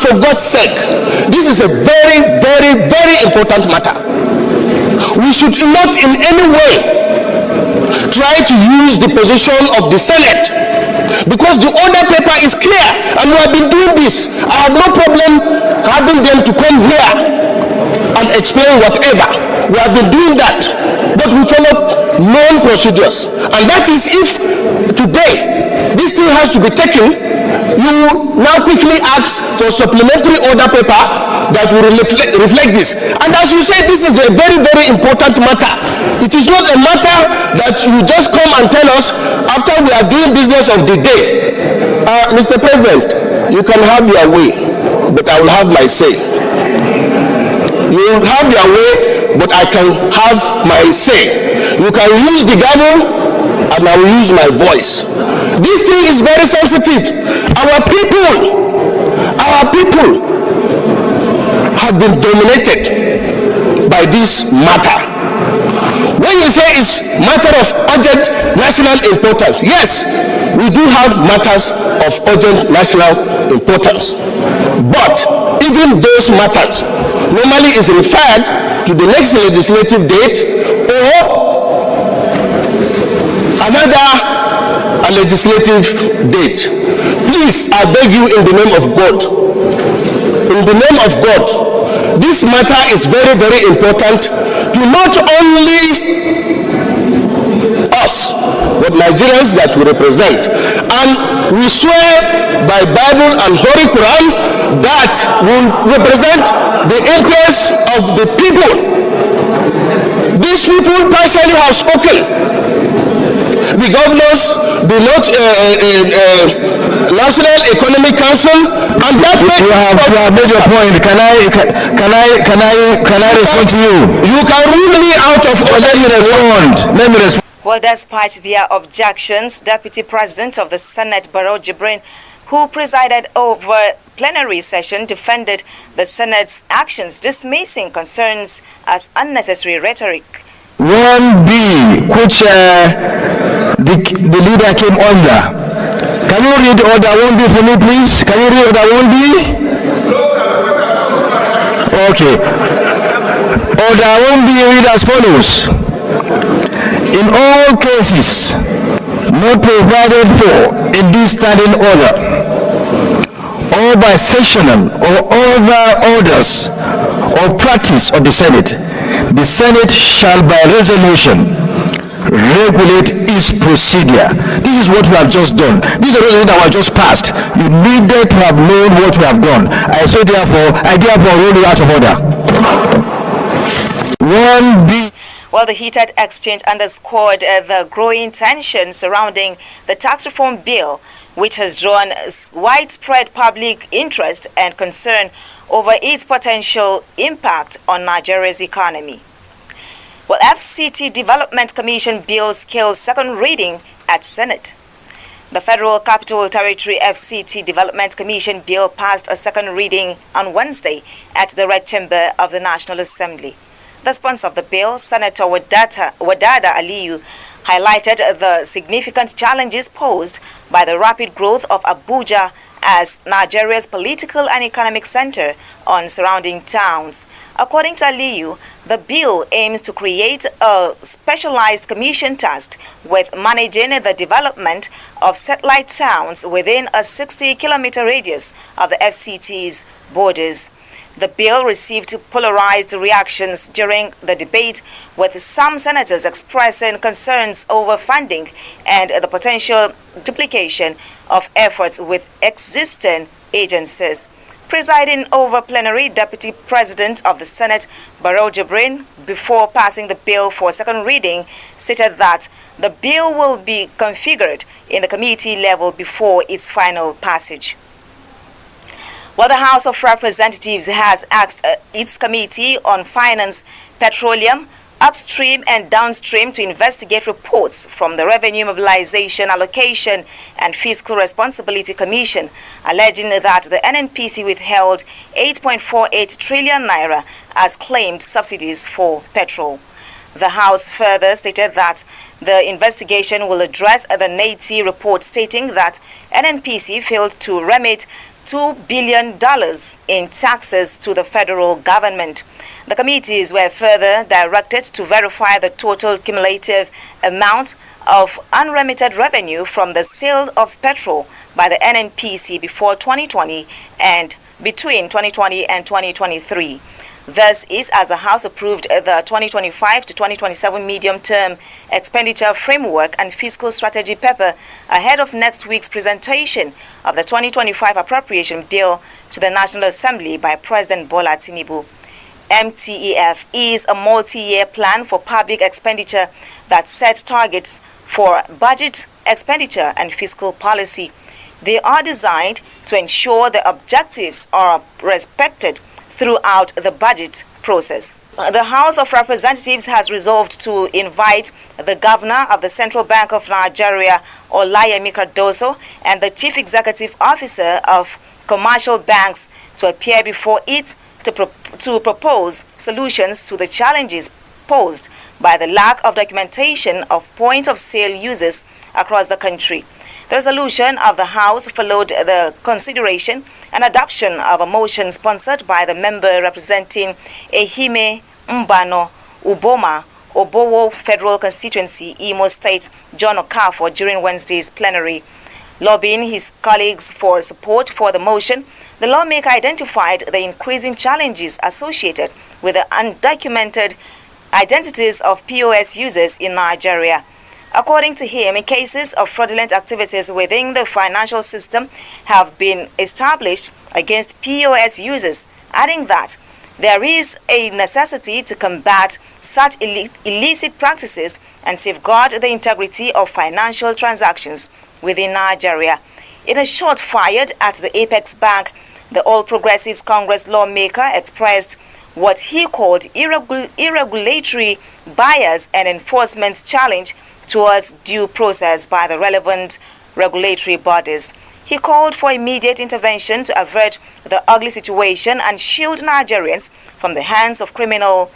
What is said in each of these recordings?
for God's sake, this is a very, very, very important matter. We should not in any way try to use the position of the Senate, because the order paper is clear and we have been doing this. I have no problem having them to come here and explain whatever. We have been doing that, but we follow known procedures. And that is, if today this thing has to be taken, you now quickly ask for supplementary order paper that will reflect this. And as you say, this is a very, very important matter. It is not a matter that you just come and tell us after we are doing business of the day. Mr. President, you can have your way, but I will have my say. You will have your way, but I can have my say. You can use the gavel, and I will use my voice. This thing is very sensitive. Our people have been dominated by this matter. When you say it's matter of urgent national importance, yes, we do have matters of urgent national importance. But even those matters normally is referred to the next legislative date or another legislative date. Please, I beg you in the name of God, this matter is very, very important to not only us, but Nigerians that we represent. And we swear by Bible and Holy Quran that will represent the interests of the people. These people partially have spoken. The governors, the National Economic Council, and that you have made your point. Can I respond to you? You can rule me out of. Let me respond. Well, despite their objections, Deputy President of the Senate, Barrow Jibrin, who presided over plenary session, defended the Senate's actions, dismissing concerns as unnecessary rhetoric. 1B, which the leader came under. Can you read order 1B for me, please? Can you read order 1B? Okay. Order 1B read as follows. In all cases not provided for in this standing order or by sectional or other orders or practice of the Senate shall by resolution regulate its procedure. This is what we have just done. This is a resolution that was just passed. You needed to have known what we have done. I therefore roll you out of order. 1B. Well, the heated exchange underscored the growing tension surrounding the tax reform bill, which has drawn widespread public interest and concern over its potential impact on Nigeria's economy. Well, FCT Development Commission bill scales second reading at Senate. The Federal Capital Territory FCT Development Commission bill passed a second reading on Wednesday at the Red Chamber of the National Assembly. The sponsor of the bill, Senator Wadada Aliyu, highlighted the significant challenges posed by the rapid growth of Abuja as Nigeria's political and economic center on surrounding towns. According to Aliyu, the bill aims to create a specialized commission tasked with managing the development of satellite towns within a 60-kilometer radius of the FCT's borders. The bill received polarized reactions during the debate, with some senators expressing concerns over funding and the potential duplication of efforts with existing agencies. Presiding over plenary, Deputy President of the Senate, Barrow Jibrin, before passing the bill for second reading, stated that the bill will be configured in the committee level before its final passage. Well, the House of Representatives has asked its Committee on Finance, Petroleum, Upstream and Downstream to investigate reports from the Revenue Mobilization, Allocation and Fiscal Responsibility Commission alleging that the NNPC withheld 8.48 trillion naira as claimed subsidies for petrol. The House further stated that the investigation will address the NATI report stating that NNPC failed to remit $2 billion in taxes to the federal government. The committees were further directed to verify the total cumulative amount of unremitted revenue from the sale of petrol by the NNPC before 2020 and between 2020 and 2023. This is as the House approved the 2025 to 2027 medium-term expenditure framework and fiscal strategy paper ahead of next week's presentation of the 2025 appropriation bill to the National Assembly by President Bola Tinubu. MTEF is a multi-year plan for public expenditure that sets targets for budget expenditure and fiscal policy. They are designed to ensure the objectives are respected throughout the budget process. The House of Representatives has resolved to invite the Governor of the Central Bank of Nigeria, Olayemi Cardoso, and the Chief Executive Officer of Commercial Banks to appear before it to propose solutions to the challenges posed by the lack of documentation of point-of-sale users across the country. The resolution of the House followed the consideration and adoption of a motion sponsored by the member representing Ehime Mbano Uboma Obowo Federal Constituency, Imo State, John Okafor, during Wednesday's plenary. Lobbying his colleagues for support for the motion, the lawmaker identified the increasing challenges associated with the undocumented identities of POS users in Nigeria. According to him, cases of fraudulent activities within the financial system have been established against POS users, adding that there is a necessity to combat such illicit practices and safeguard the integrity of financial transactions within Nigeria. In a shot fired at the Apex Bank, the All Progressives Congress lawmaker expressed what he called irregulatory bias and enforcement challenge towards due process by the relevant regulatory bodies. He called for immediate intervention to avert the ugly situation and shield Nigerians from the hands of criminals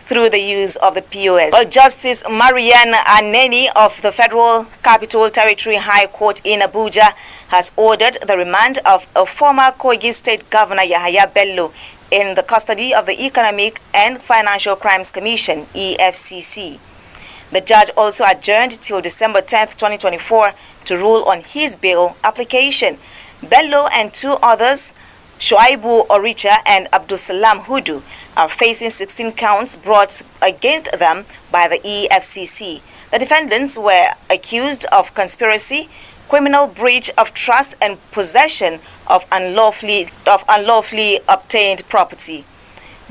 through the use of the POS. Justice Marian Aneni of the Federal Capital Territory High Court in Abuja has ordered the remand of a former Kogi State Governor Yahaya Bello in the custody of the Economic and Financial Crimes Commission, EFCC. The judge also adjourned till December 10, 2024 to rule on his bail application. Bello and two others, Shoaibu Oricha and Abdulsalam Hudu, are facing 16 counts brought against them by the EFCC. The defendants were accused of conspiracy, criminal breach of trust, and possession of unlawfully obtained property.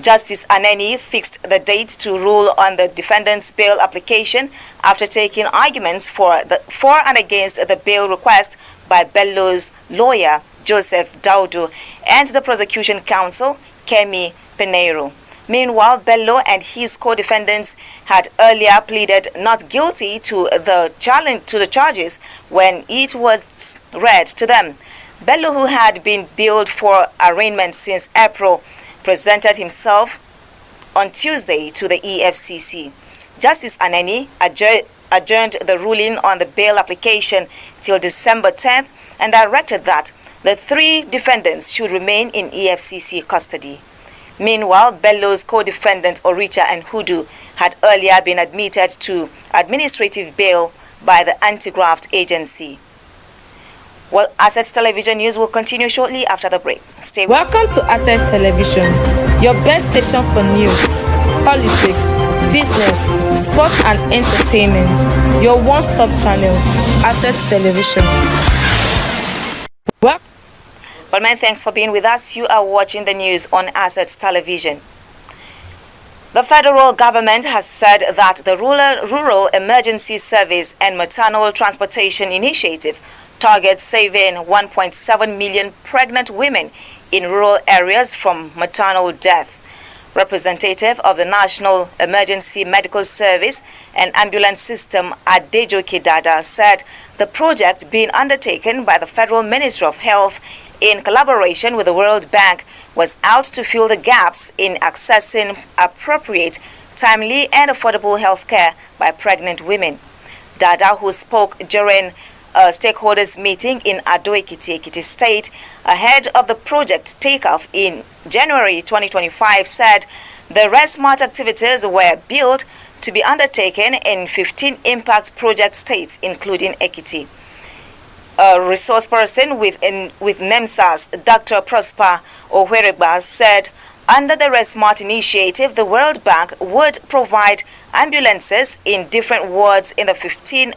Justice Aneni fixed the date to rule on the defendant's bail application after taking arguments for and against the bail request by Bello's lawyer, Joseph Daudu, and the prosecution counsel, Kemi Peneiro. Meanwhile, Bello and his co-defendants had earlier pleaded not guilty to the charges when it was read to them. Bello, who had been billed for arraignment since April, presented himself on Tuesday to the EFCC. Justice Aneni adjourned the ruling on the bail application till December 10th and directed that the three defendants should remain in EFCC custody. Meanwhile, Bello's co-defendants Oricha and Hudu had earlier been admitted to administrative bail by the anti-graft agency. Well, Assets Television News will continue shortly after the break. Stay with Welcome to Asset Television, your best station for news, politics, business, sports and entertainment. Your one-stop channel, Asset Television. Well, many thanks for being with us. You are watching the news on Assets Television. The federal government has said that the Rural Emergency Service and Maternal Transportation Initiative targets saving 1.7 million pregnant women in rural areas from maternal death. Representative of the National Emergency Medical Service and Ambulance System, Adejoke Dada, said the project being undertaken by the Federal Ministry of Health in collaboration with the World Bank was out to fill the gaps in accessing appropriate timely and affordable health care by pregnant women. Dada, who spoke during a stakeholders meeting in Ado-Ekiti, Ekiti State, ahead of the project takeoff in January 2025, said the RESMART activities were built to be undertaken in 15 impact project states, including Ekiti. A resource person with NEMSAS, Dr. Prosper Oweregba, said under the RESMART initiative, the World Bank would provide ambulances in different wards in the 15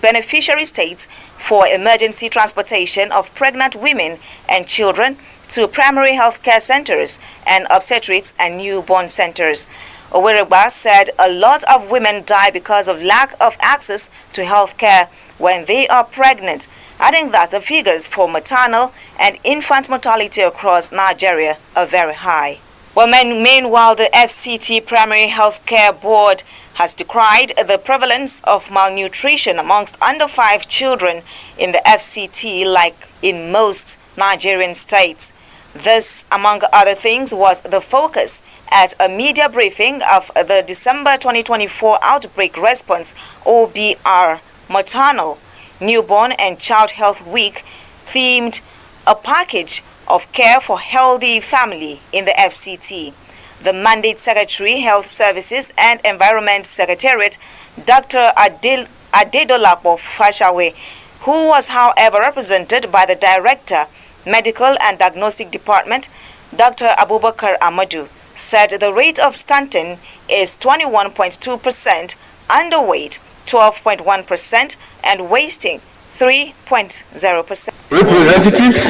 beneficiary states for emergency transportation of pregnant women and children to primary health care centers and obstetrics and newborn centers. Oweregba said a lot of women die because of lack of access to health care when they are pregnant, adding that the figures for maternal and infant mortality across Nigeria are very high. Well, meanwhile, the FCT Primary Health Care Board has decried the prevalence of malnutrition amongst under 5 children in the FCT, like in most Nigerian states. This, among other things, was the focus at a media briefing of the December 2024 Outbreak Response OBR Maternal, Newborn and Child Health Week, themed a package of care for healthy family in the FCT. The Mandate Secretary, Health Services and Environment Secretariat, Dr. Adedolapo Fashawe, who was however represented by the Director, Medical and Diagnostic Department, Dr. Abubakar Amadu, said the rate of stunting is 21.2%, underweight 12.1%, and wasting 3.0%. Representatives,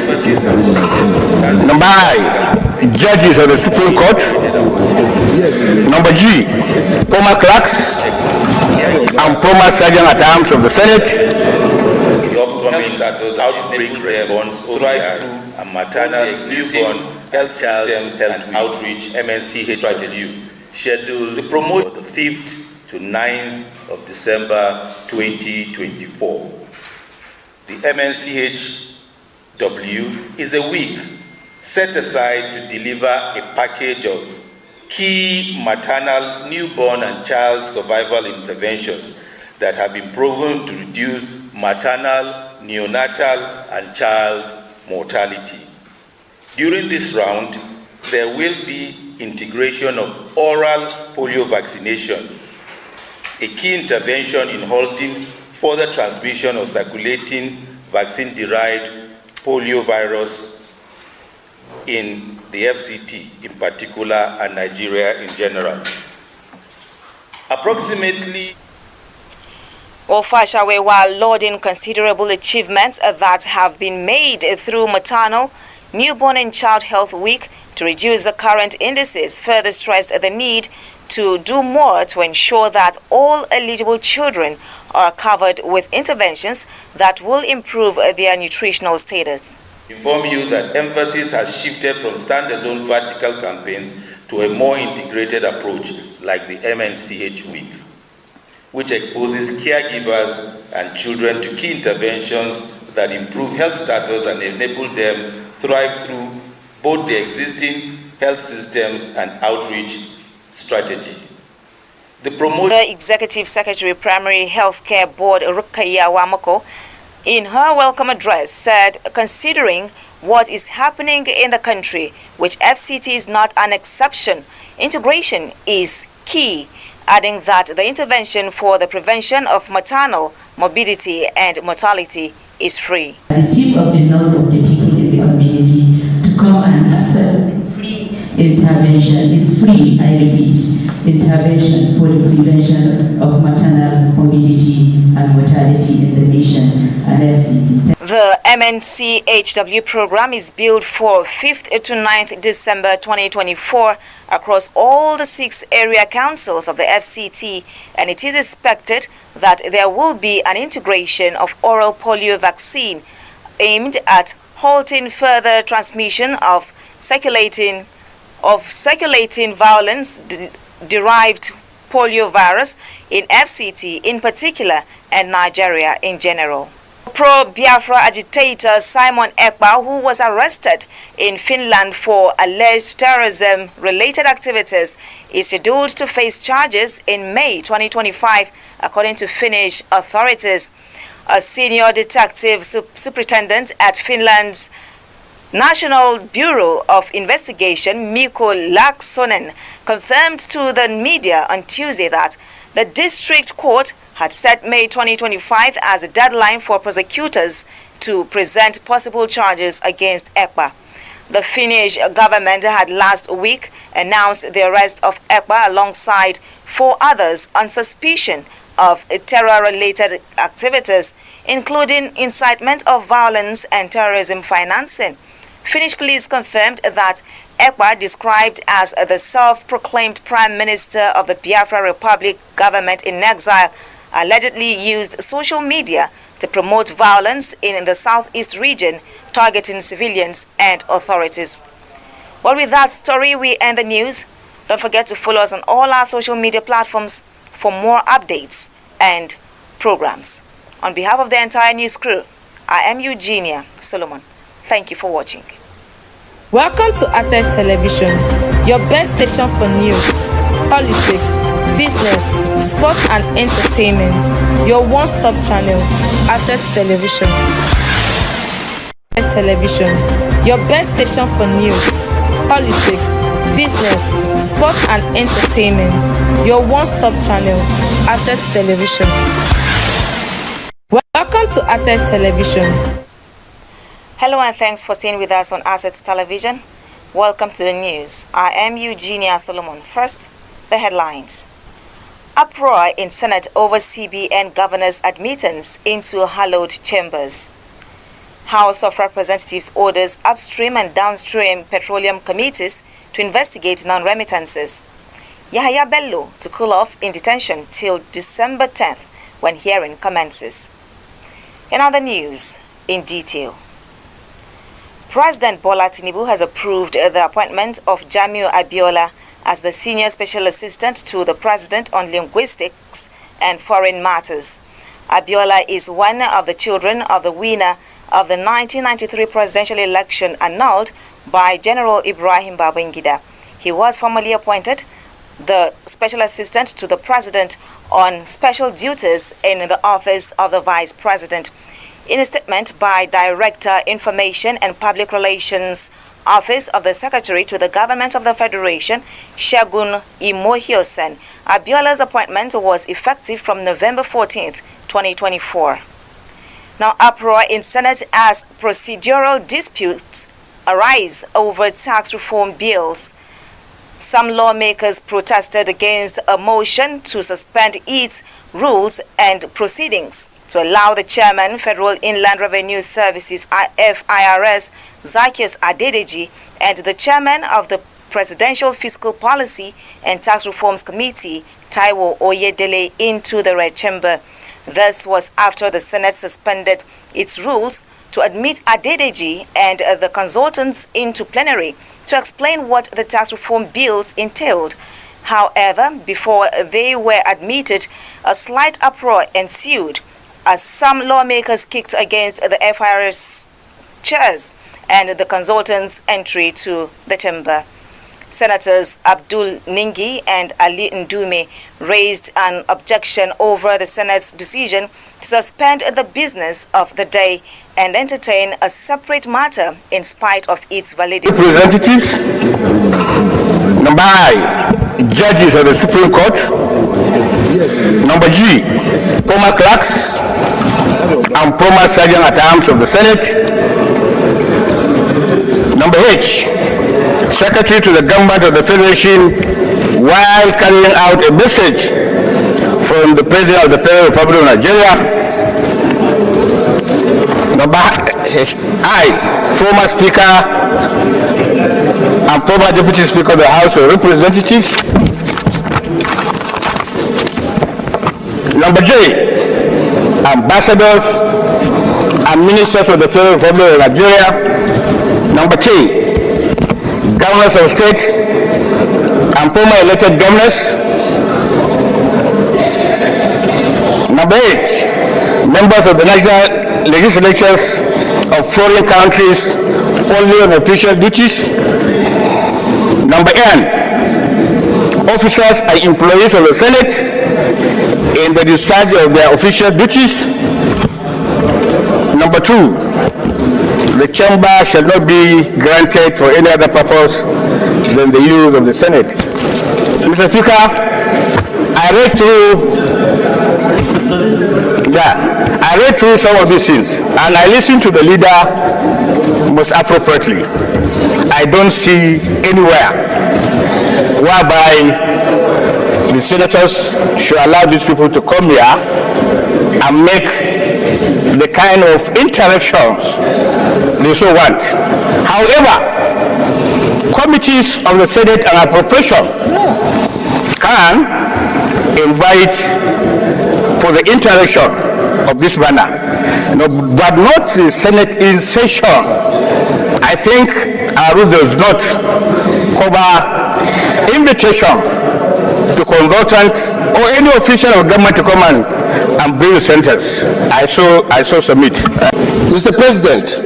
number I, judges of the Supreme Court, number G, former clerks and former sergeant at arms of the Senate. The upcoming status outbreak response ODI and maternal newborn health systems and outreach MNCH strategy scheduled to promote the 5th to 9th of December 2024. The MNCHW is a week set aside to deliver a package of key maternal, newborn, and child survival interventions that have been proven to reduce maternal, neonatal, and child mortality. During this round, there will be integration of oral polio vaccination, a key intervention in halting further transmission of circulating vaccine-derived polio virus in the FCT in particular and Nigeria in general. Approximately Fashawe, while lauding considerable achievements that have been made through maternal, newborn and child health week to reduce the current indices, further stressed the need to do more to ensure that all eligible children are covered with interventions that will improve their nutritional status. Inform you that emphasis has shifted from standalone vertical campaigns to a more integrated approach like the MNCH Week, which exposes caregivers and children to key interventions that improve health status and enable them thrive through both the existing health systems and outreach strategy. The Executive Secretary, Primary Healthcare Board, Rukaya Wamoko, in her welcome address said, considering what is happening in the country, which FCT is not an exception, integration is key, adding that the intervention for the prevention of maternal morbidity and mortality is free. The tip of the nose of the people in the community to come and access free intervention is free, I repeat, intervention for the prevention of maternal morbidity and mortality in the nation and FCT. The MNCHW program is built for 5th to 9th December 2024 across all the 6 area councils of the FCT, and it is expected that there will be an integration of oral polio vaccine aimed at halting further transmission of circulating violence derived polio virus in FCT in particular and Nigeria in general. pro-Biafra agitator Simon Ekpa, who was arrested in Finland for alleged terrorism-related activities, is scheduled to face charges in May 2025, according to Finnish authorities. A senior detective superintendent at Finland's National Bureau of Investigation, Mikko Laaksonen, confirmed to the media on Tuesday that the district court had set May 2025 as a deadline for prosecutors to present possible charges against Ekpa. The Finnish government had last week announced the arrest of Ekpa alongside 4 others on suspicion of terror-related activities, including incitement of violence and terrorism financing. Finnish police confirmed that Ekpa, described as the self-proclaimed Prime Minister of the Biafra Republic government in exile, allegedly used social media to promote violence in the southeast region, targeting civilians and authorities. Well, with that story, we end the news. Don't forget to follow us on all our social media platforms for more updates and programs. On behalf of the entire news crew, I am Eugenia Solomon. Thank you for watching. Welcome to Asset Television, your best station for news, politics, business, sports and entertainment. Your one-stop channel, Asset Television. Asset Television, your best station for news, politics, business, sports and entertainment. Your one-stop channel, Asset Television. Welcome to Asset Television. Hello and thanks for staying with us on Assets Television. Welcome to the news. I am Eugenia Solomon. First, the headlines. Uproar in Senate over CBN governor's admittance into hallowed chambers. House of Representatives orders upstream and downstream petroleum committees to investigate non-remittances. Yahya Bello to cool off in detention till December 10th when hearing commences. In other news, in detail. President Bola Tinubu has approved the appointment of Jamiu Abiola as the Senior Special Assistant to the President on Linguistics and Foreign Matters. Abiola is one of the children of the winner of the 1993 presidential election annulled by General Ibrahim Babangida. He was formally appointed the Special Assistant to the President on special duties in the Office of the Vice President. In a statement by Director, Information and Public Relations, Office of the Secretary to the Government of the Federation, Shagun Imohiosen, Abiola's appointment was effective from November 14th, 2024. Now, uproar in Senate as procedural disputes arise over tax reform bills. Some lawmakers protested against a motion to suspend its rules and proceedings to allow the chairman, Federal Inland Revenue Services, FIRS, Zacchaeus Adedeji, and the chairman of the Presidential Fiscal Policy and Tax Reforms Committee, Taiwo Oyedele, into the Red Chamber. This was after the Senate suspended its rules to admit Adedeji and the consultants into plenary to explain what the tax reform bills entailed. However, before they were admitted, a slight uproar ensued as some lawmakers kicked against the FIRS chairs and the consultants' entry to the chamber. Senators Abdul Ningi and Ali Ndume raised an objection over the Senate's decision to suspend the business of the day and entertain a separate matter in spite of its validity. Representatives, number I, judges of the Supreme Court, number G, former clerks and former sergeant-at-arms of the Senate, number H, Secretary to the Government of the Federation while carrying out a message from the President of the Federal Republic of Nigeria. Number I, former Speaker and former Deputy Speaker of the House of Representatives. Number J, ambassadors and ministers of the Federal Republic of Nigeria. Number K, governors of state and former elected governors. Number 8, members of the National legislatures of foreign countries only on official duties. Number N, officers and employees of the Senate in the discharge of their official duties. Number 2, the chamber shall not be granted for any other purpose than the use of the Senate. Mr. Speaker, I read through some of these things and I listened to the leader most appropriately. I don't see anywhere whereby the senators should allow these people to come here and make the kind of interactions they so want. However, committees of the Senate and Appropriation can invite for the interaction of this manner, but not the Senate in session. I think our rule does not cover invitation to consultants or any official of government to come and bring the sentence. I so submit. Mr. President,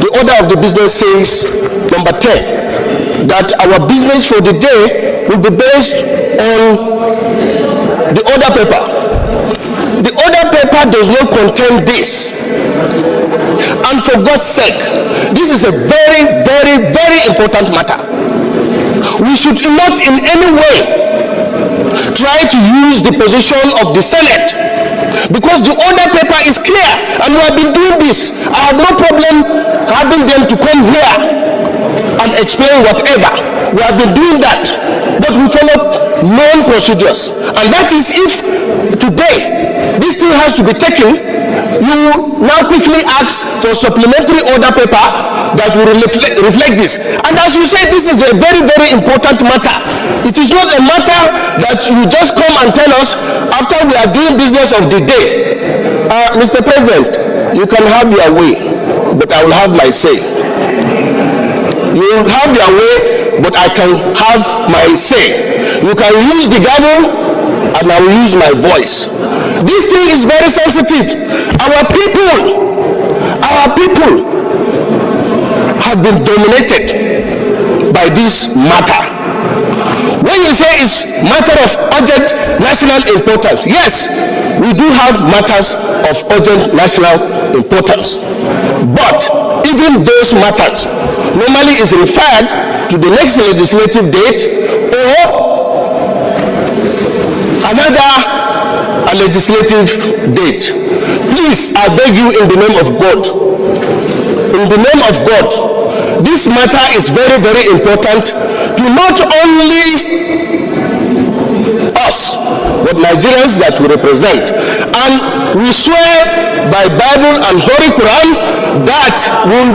the order of the business says, number 10, that our business for the day will be based on the order paper. The order paper does not contain this. And for God's sake, this is a very, very, very important matter. We should not in any way try to use the position of the Senate, because the order paper is clear and we have been doing this. I have no problem having them to come here and explain whatever. We have been doing that, but we follow known procedures, and that is if today this thing has to be taken, you now quickly ask for supplementary order paper that will reflect this. And as you say, this is a very, very important matter. It is not a matter that you just come and tell us after we are doing business of the day. Mr. President, you can have your way, but I will have my say. You will have your way, but I can have my say. You can use the gavel, and I will use my voice. This thing is very sensitive. Our people have been dominated by this matter. When you say it's matter of urgent national importance, yes, we do have matters of urgent national importance. But even those matters normally is referred to the next legislative date or another legislative date. Please, I beg you in the name of God, this matter is very, very important to not only us, but Nigerians that we represent. And we swear by Bible and Holy Quran that we will